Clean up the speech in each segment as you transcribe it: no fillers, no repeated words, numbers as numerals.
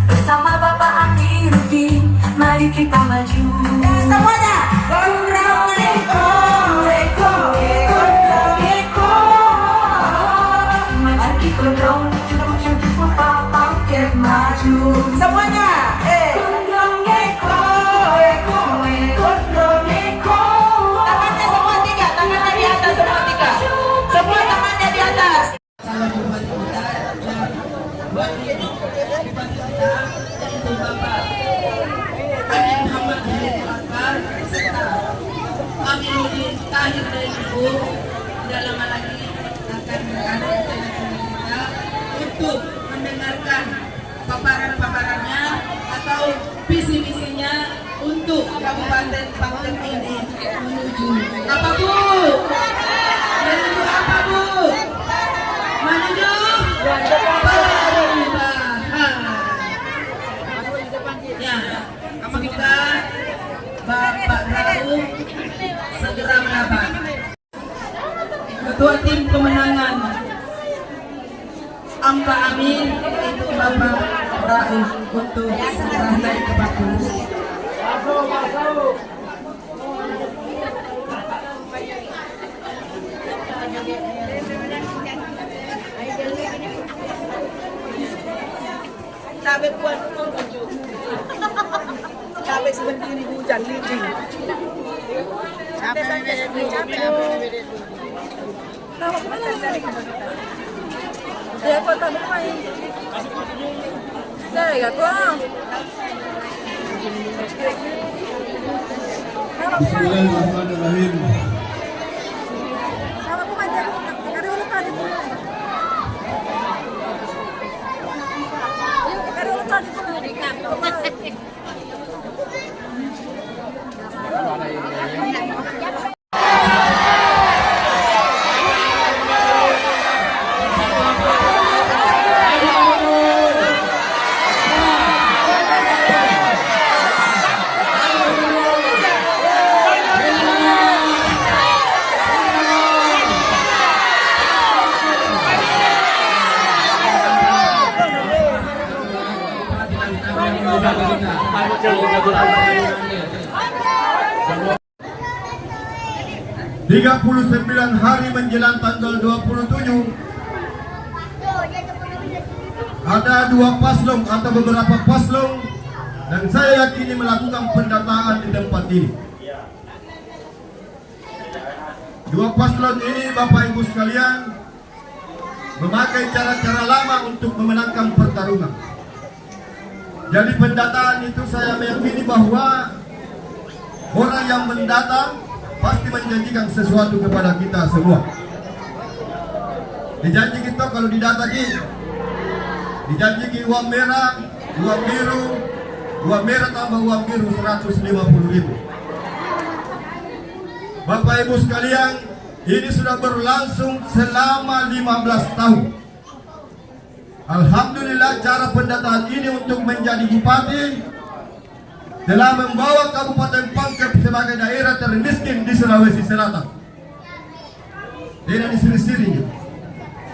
Bersama Bapak Andi Rudy, mari kita maju. Semuanya, gondrong leko, leko, gondrong leko. Maju ki gondrong, cukup Bapak ke maju. Semuanya, Gondrong leko, leko, gondrong leko. tangannya semua tiga, tangannya di atas semua tiga. Semua tangannya di atas. Salam hormat kita dan wakil Bupati kita yaitu Bapak Amin Muhammad Akbar serta Aminuddin Tahir dari Ibu tidak lama lagi akan berada di tengah-tengah kita untuk mendengarkan paparan-paparannya atau visi-visinya untuk Kabupaten Pangkep ini menuju apa Bu? Menuju apa Bu? Menuju perubahan. Ya, semoga Bapak Rauf segera mendapat. Ketua tim kemenangan Angka Amin yaitu Bapak Rauf untuk segera naik ke panggung. Cabai buat tujuh. Cabai sendiri hujan licin. Cabai dia kota main. Saya kok. Bismillahirrahmanirrahim. Sama pemain ada urutan itu. Ada urutan itu. Tiga 39 hari menjelang tanggal 27, ada dua paslon atau beberapa paslon dan saya yakini melakukan pendataan di tempat ini. Dua paslon ini Bapak Ibu sekalian memakai cara-cara lama untuk memenangkan pertarungan. Jadi pendataan itu saya meyakini bahwa orang yang mendatang pasti menjanjikan sesuatu kepada kita semua. Dijanji kita kalau didatangi, dijanji uang merah, uang biru, uang merah tambah uang biru 150.000. Bapak Ibu sekalian, ini sudah berlangsung selama 15 tahun. Alhamdulillah cara pendataan ini untuk menjadi bupati telah membawa Kabupaten Pangkep sebagai daerah termiskin di Sulawesi Selatan. Tidak disiri-siri.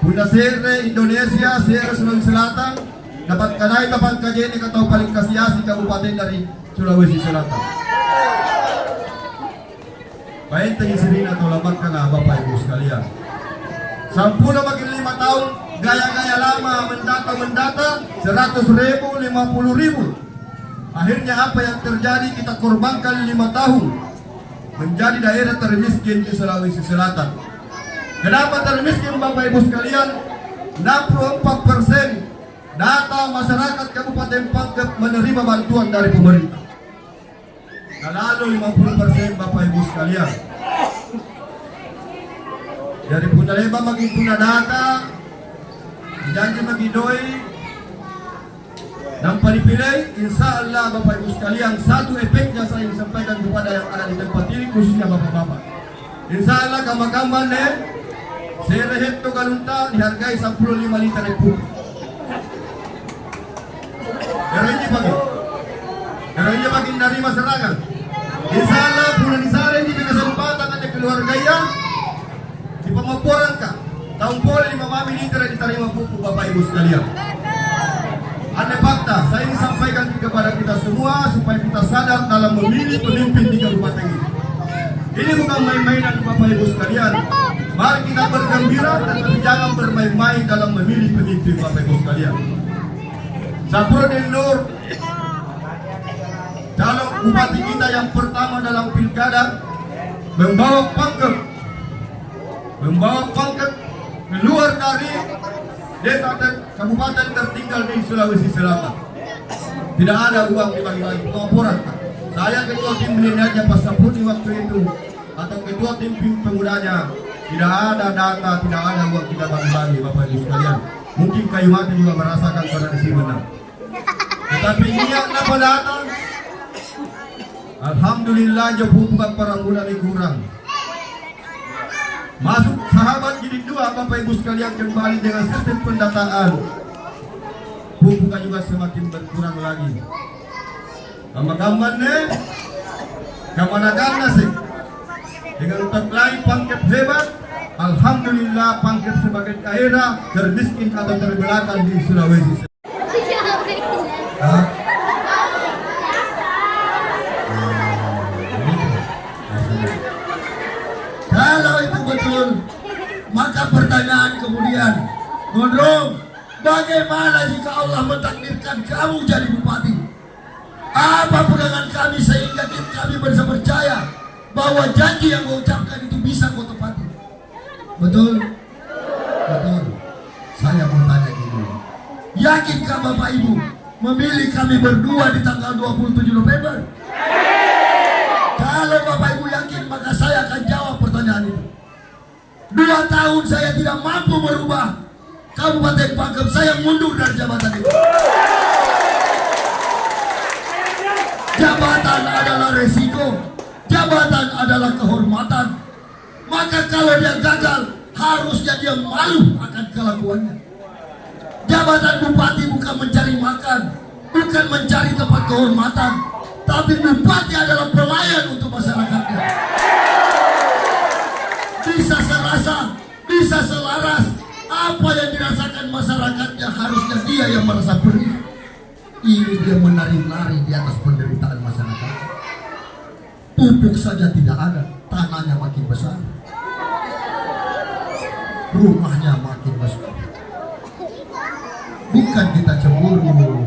Bunda Sere Indonesia, Sere Sulawesi Selatan dapat kanai dapat kajeni atau paling kasiasi kabupaten dari Sulawesi Selatan. Baik tinggi sirin atau lambat kena Bapak Ibu sekalian. Sampuna makin 5 tahun gaya-gaya lama mendata 100.000, 50.000. Akhirnya apa yang terjadi, kita korbankan 5 tahun menjadi daerah termiskin di Sulawesi Selatan. Kenapa termiskin Bapak Ibu sekalian? 64% data masyarakat Kabupaten Pangkep menerima bantuan dari pemerintah. Dan lalu 50% Bapak Ibu sekalian. Dari Bunda Leba makin Bunda data, janji bagi doi, dan dipilih, insya Allah Bapak Ibu sekalian, satu efeknya saya ingin sampaikan kepada yang ada di tempat ini, khususnya Bapak-Bapak. Insya Allah kamar-kamar saya rehet to galunta dihargai 15 liter pupuk. Karena ini makin dari masyarakat. Insya Allah bulan Isara ini di kesempatan ada keluarga yang di pemaporan kah tahun poli 5 liter diterima pupuk Bapak Ibu sekalian. Andai fakta, saya ingin sampaikan kepada kita semua supaya kita sadar dalam memilih pemimpin di kabupaten ini. Ini bukan main-mainan Bapak Ibu sekalian. Mari kita bergembira, tetapi jangan bermain-main dalam memilih pemimpin Bapak Ibu sekalian. Saprudin Nur, calon bupati kita yang pertama dalam pilkada, membawa pangkat keluar dari desa dan kabupaten tertinggal di Sulawesi Selatan. Tidak ada uang dibagi-bagi, pelaporan. Saya ketua tim milenialnya Pak Saprudi waktu itu, atau ketua tim pemudanya, tidak ada data, tidak ada uang kita bagi-bagi Bapak Ibu sekalian. Mungkin Kayu Mati juga merasakan kondisi benar. Tetapi niat apa datang? Alhamdulillah jauh bukan para bulan kurang. Masuk sahabat jilid 2 Bapak Ibu sekalian kembali dengan sistem pendataan. Bukan juga semakin berkurang lagi. Gambar-gambarnya kamanagan sih. Dengan tagline pangkat hebat, alhamdulillah pangkat sebagai daerah termiskin atau terbelakang di Sulawesi Selatan. Kalau itu betul, maka pertanyaan kemudian, Gondrong, bagaimana jika Allah mentakdirkan kamu jadi bupati? Apa pegangan kami sehingga kami bisa percaya bahwa janji yang kau ucapkan itu bisa kau tepati? Betul? Betul. Saya mau tanya gini, yakinkah Bapak Ibu memilih kami berdua di tanggal 27 November? Kalau Bapak Ibu yakin, maka saya akan jawab pertanyaan itu. 2 tahun saya tidak mampu merubah Kabupaten Pangkep, saya mundur dari jabatan itu. Jabatan adalah resiko, jabatan adalah kehormatan. Maka kalau dia gagal, harusnya dia malu akan kelakuannya. Jabatan bupati bukan mencari makan, bukan mencari tempat kehormatan, tapi bupati adalah pelayan untuk masyarakatnya. Bisa serasa, bisa selaras apa yang dirasakan masyarakatnya, harusnya dia yang merasa perih. Ini dia menari-nari di atas penderitaan masyarakat. Pupuk saja tidak ada, tanahnya makin besar, rumahnya makin besar. Bukan kita cemburu.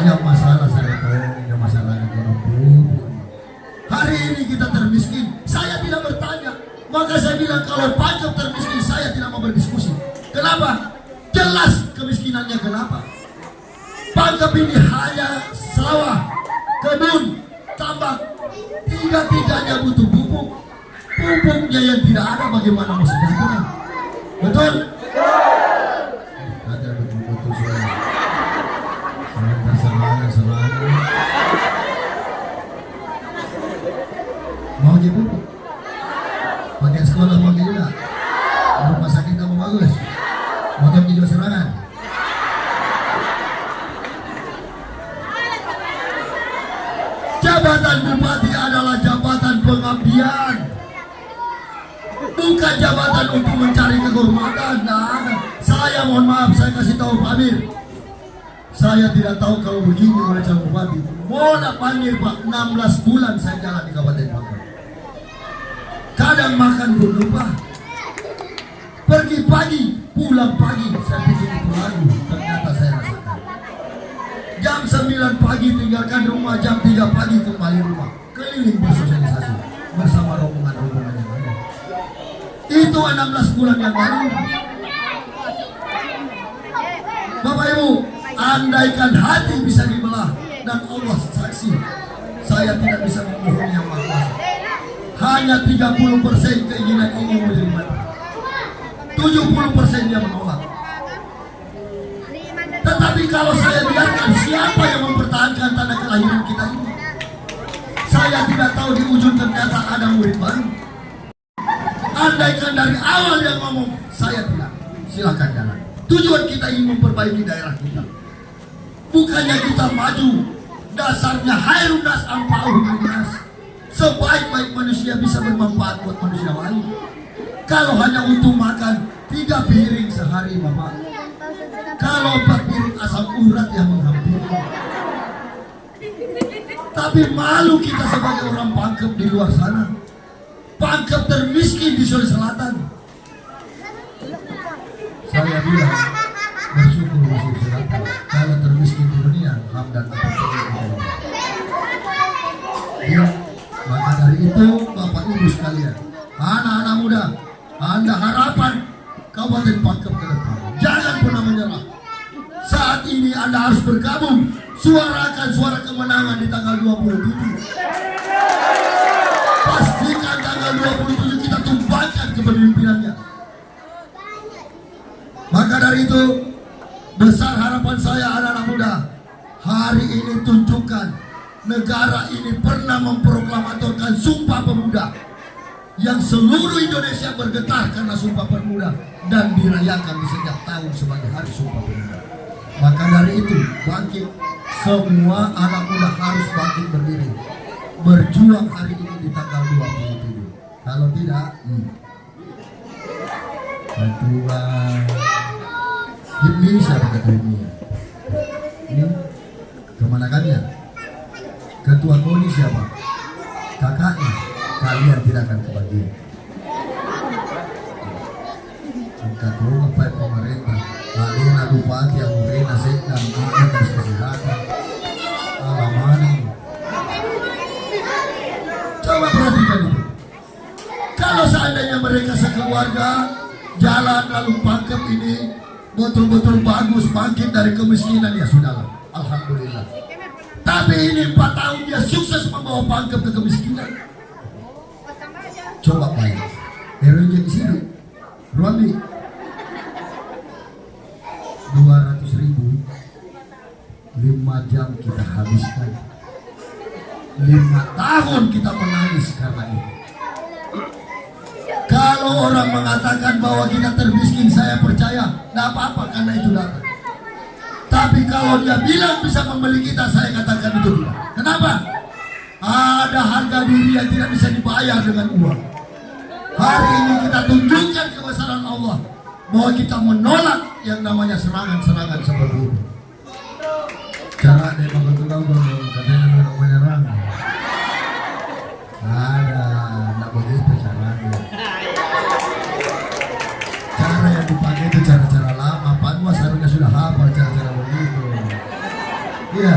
Yang masalah saya tahu, yang masalah ekonomi. Hari ini kita termiskin, saya tidak bertanya. Maka saya bilang kalau Pangkep termiskin, saya tidak mau berdiskusi. Kenapa? Jelas kemiskinannya kenapa? Pangkep ini hanya sawah, kebun, tambak. Tiga-tiganya butuh pupuk. Pupuknya yang tidak ada, bagaimana mau sejahtera? Betul? Ada betul-betul suara. Semangat. Mau jadi pupuk? Bagian sekolah mau juga? Rumah sakit kamu bagus? Motor hijau serangan? Jabatan bupati adalah jabatan pengabdian, bukan jabatan untuk mencari kehormatan. Nah, saya mohon maaf, saya kasih tahu Pak Amir, saya tidak tahu kalau begini oleh calon bupati. Mohon panggil Pak, 16 bulan saya jalan di Kabupaten Pangkep. Kadang makan pun lupa, pergi pagi, pulang pagi. Saya pikir itu lagu, ternyata saya rasakan. Jam 9 pagi tinggalkan rumah, jam 3 pagi kembali rumah, keliling bersosialisasi bersama rombongan-rombongan yang ada. Itu 16 bulan yang lalu. Bapak Ibu, andaikan hati bisa dibelah dan Allah saksi, saya tidak bisa memohon yang Maha Kuasa. Hanya 30% keinginan ini menerima, 70% dia menolak. Tetapi kalau saya biarkan, siapa yang mempertahankan tanda kelahiran kita ini? Saya tidak tahu di ujung ternyata ada murid baru. Andaikan dari awal yang ngomong, saya tidak, silakan jalan. Tujuan kita ingin memperbaiki daerah kita. Bukannya kita maju, dasarnya hairun nas anfa'uhum linnas. Sebaik-baik manusia bisa bermanfaat buat manusia lain. Kalau hanya untuk makan 3 piring sehari Bapak, kalau 4 piring asam urat yang menghampiri. Tapi malu kita sebagai orang Pangkep di luar sana. Pangkep termiskin di Sulawesi Selatan. Saya bilang bersyukur di Sulawesi Selatan. Kalau termiskin di dunia, hamdan atas Allah. Ya, maka dari itu Bapak Ibu sekalian, anak-anak muda, Anda harapan Kabupaten Pangkep ke depan. Jangan pernah menyerah. Saat ini Anda harus bergabung, suarakan suara kemenangan di tanggal 27. Pastikan tanggal 27 kita tumbangkan kepemimpinannya. Maka dari itu, besar harapan saya anak-anak muda, hari ini tunjukkan negara ini pernah memproklamatorkan Sumpah Pemuda yang seluruh Indonesia bergetar karena Sumpah Pemuda dan dirayakan di setiap tahun sebagai Hari Sumpah Pemuda. Maka dari itu, bangkit, semua anak muda harus bangkit berdiri, berjuang hari ini di tanggal 27. Kalau tidak, ketua ini siapa ketua ini? Ini kemanakannya? Ketua KONI siapa? Kakaknya. Kalian tidak akan kebagian. Ketua apa pemerintah? Alina Bupati, Amurena, Sekdam, Dinas Kesehatan. Alaman. Coba perhatikan itu. Kalau seandainya mereka sekeluarga jalan lalu Pangkep ini betul-betul bagus, bangkit dari kemiskinan, ya sudahlah, alhamdulillah. Tapi ini 4 tahun dia sukses membawa Pangkep ke kemiskinan. Coba baik, heroin di sini, Ruambi 200.000, 5 jam kita habiskan, 5 tahun kita menangis karena ini. Kalau orang mengatakan bahwa kita termiskin, saya percaya, tidak apa-apa karena itu datang. Tapi kalau dia bilang bisa membeli kita, saya katakan itu tidak. Kenapa? Ada harga diri yang tidak bisa dibayar dengan uang. Hari ini kita tunjukkan kebesaran Allah bahwa kita menolak yang namanya serangan-serangan seperti itu. Cara dia mengenal katanya menyerang. Ada, tidak begitu caranya. Cara yang dipakai itu cara-cara lama. Panwas harusnya sudah hafal cara-cara begitu. Iya,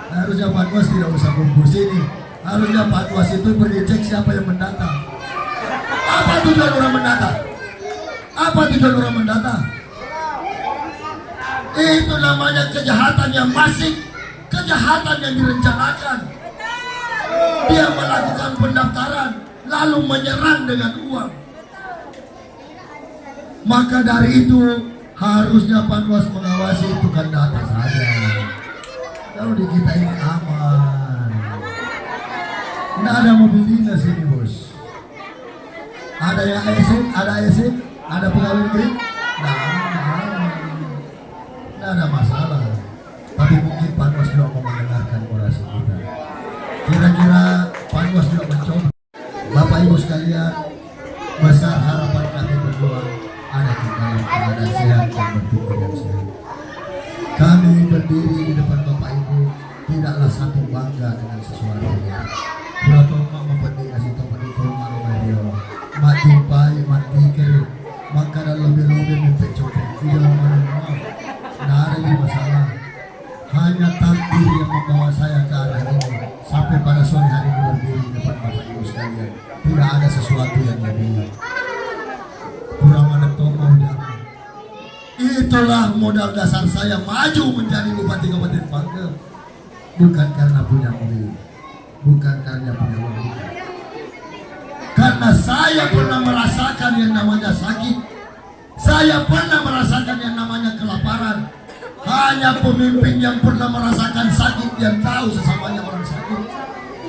harusnya Panwas tidak usah kumpul sini. Harusnya Panwas itu pergi cek siapa yang mendatang. Apa tujuan orang mendatang? Apa tujuan orang mendatang? Itu namanya kejahatan yang masif, kejahatan yang direncanakan. Dia melakukan pendaftaran lalu menyerang dengan uang. Maka dari itu harusnya Panwas mengawasi itu kan data saja. Kalau di kita ini aman. Tidak ada mobil dinas ini bos. Ada yang ASN, ada ASN, ada pegawai negeri. Tidak ada masalah. Tapi mungkin Panwas juga mau mendengarkan orasi kita. Kira-kira Panwas juga mencoba. Bapak Ibu sekalian, besar harapan kami berdua ada di dalam keadaan sehat dan berpikir yang sehat. Kami berdiri di depan Bapak Ibu tidaklah satu bangga dengan sesuatu. Pratoma mempenting kasih tahu di rumah Mario. Mati pai, mati kiri, maka dalam lebih mencopet film mana ada masalah. Hanya takdir yang membawa saya ke arah ini sampai pada sore hari ini berdiri di depan Bapak Ibu sekalian. Tidak ada sesuatu yang lebih kurang ada tokoh dan itulah modal dasar saya maju menjadi Bupati Kabupaten Pangkep. Bukan karena punya mobil, bukan karena punya uang, karena saya pernah merasakan yang namanya sakit. Saya pernah merasakan yang namanya kelaparan. Hanya pemimpin yang pernah merasakan sakit yang tahu sesamanya orang sakit.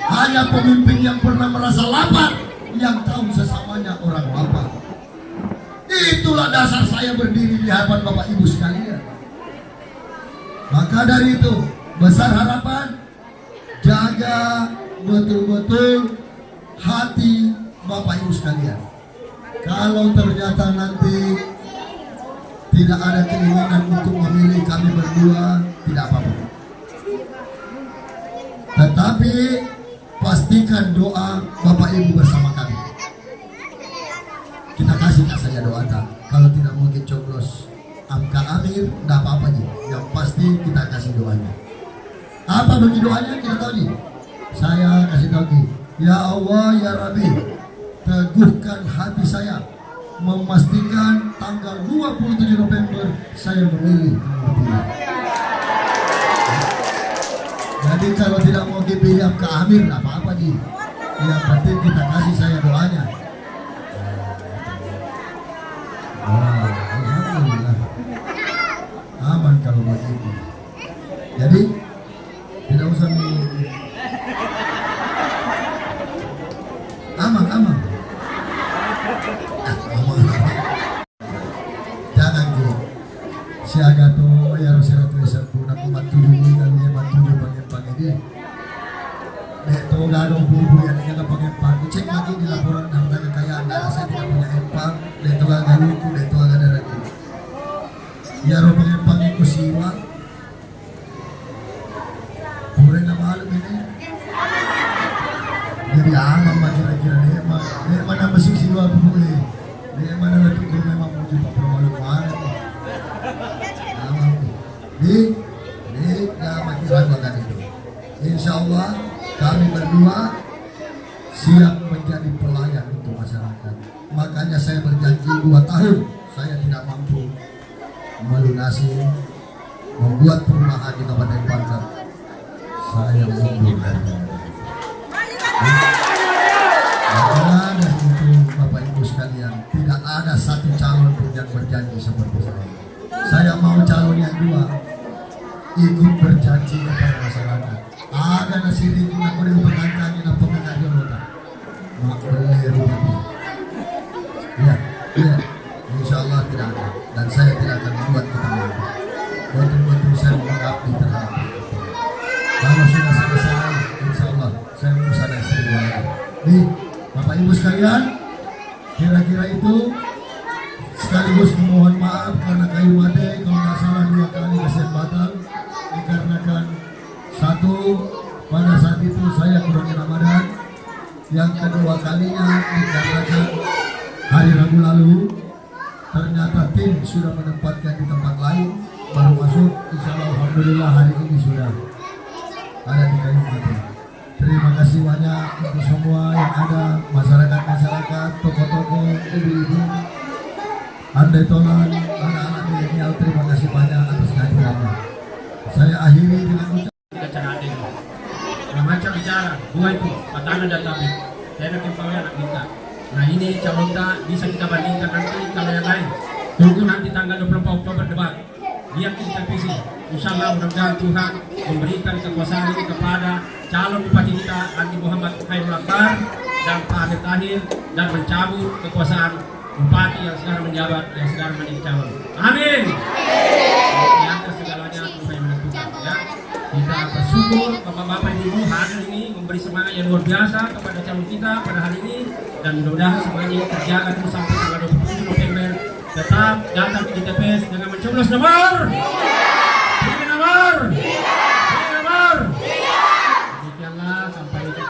Hanya pemimpin yang pernah merasa lapar yang tahu sesamanya orang lapar. Itulah dasar saya berdiri di hadapan Bapak Ibu sekalian. Maka dari itu, besar harapan, jaga betul-betul hati Bapak Ibu sekalian. Kalau ternyata nanti tidak ada keinginan untuk memilih kami berdua, dengan doa Bapak Ibu bersama kami. Kita kasih saja doa tak. Kalau tidak mungkin coblos angka Amir, tidak apa-apa Ji. Yang pasti kita kasih doanya. Apa bagi doanya kita tahu Ji. Saya kasih tahu Ji. Ya Allah ya Rabbi, teguhkan hati saya memastikan tanggal 27 November saya memilih nomor 3. Jadi kalau tidak mau dipilih angka Amir, tidak apa-apa Ji. Yang penting kita kasih saya doanya. Alhamdulillah. Aman kalau begitu. Jadi tidak usah aman. Aman. Jangan Ji. Si Agato ya Rasulullah tulisan pun aku matulungi kalau dia matulungi pagi-pagi dia. Itu gado bubu yang kita pagi-pagi cek lagi di laporan harta kekayaan. Saya tidak punya empang. Itu agak lucu, itu agak darah. Ya roh pengempang itu siwa. Boleh nama alam ini. Jadi aman mah kira-kira dia mana masih siwa bubu dia mana lagi itu memang muncul pak malu mana. Aman di nggak makin ragukan itu. Insya Allah kami berdua siap menjadi pelayan untuk masyarakat. Makanya saya berjanji 2 tahun saya tidak mampu melunasi membuat perumahan di Kabupaten Banjar. Saya mundur dari maka dari itu Bapak Ibu sekalian, tidak ada satu calon pun yang berjanji seperti saya. Saya mau calon yang 2 ikut berjanji kepada masyarakat. Ada nasi rindu nak boleh berkantangin apa pengajar kita. Mak boleh rugi. Ya, insya Allah tidak ada. Dan saya tidak akan membuat kita malu. Betul-betul saya mengabdi terhadap itu. Kalau sudah selesai, insya Allah saya berusaha dan istri lagi. Nih, Bapak Ibu sekalian, kira-kira itu sekaligus memohon maaf karena kayu made kalau nggak salah 2 kali kesempatan dikarenakan satu pada saat itu saya kurang Ramadan, yang kedua kalinya dikarenakan hari Rabu lalu ternyata tim sudah menempatkan di tempat lain baru masuk. Insya Allah alhamdulillah hari ini sudah ada di kayu mati. Terima kasih banyak untuk semua yang ada, masyarakat, toko-toko, ibu-ibu, andai tolan, anak-anak milenial. Terima kasih banyak atas kehadirannya. Saya akhiri dengan cara adil. Macam bicara, 2 itu, Patana dan Tabib. Saya nak kembali anak kita. Nah ini calon tak bisa kita bandingkan nanti kalau yang lain. Tunggu nanti tanggal 24 Oktober debat. Lihat di televisi. Insya Allah mudah-mudahan Tuhan memberikan kekuasaan ini kepada calon bupati kita Andi Muhammad Khairul Akbar dan Pak Amir Tahir, dan mencabut kekuasaan bupati yang sekarang menjabat, yang sekarang menjadi calon. Amin. Di atas segalanya Tuhan menentukan ya. Kita bersyukur Bapak-bapak Ibu hadir ini memberi semangat yang luar biasa kepada calon kita pada hari ini, dan mudah-mudahan semuanya terjaga terus sampai tanggal 27 November. Tetap datang di TPS dengan mencoblos nomor.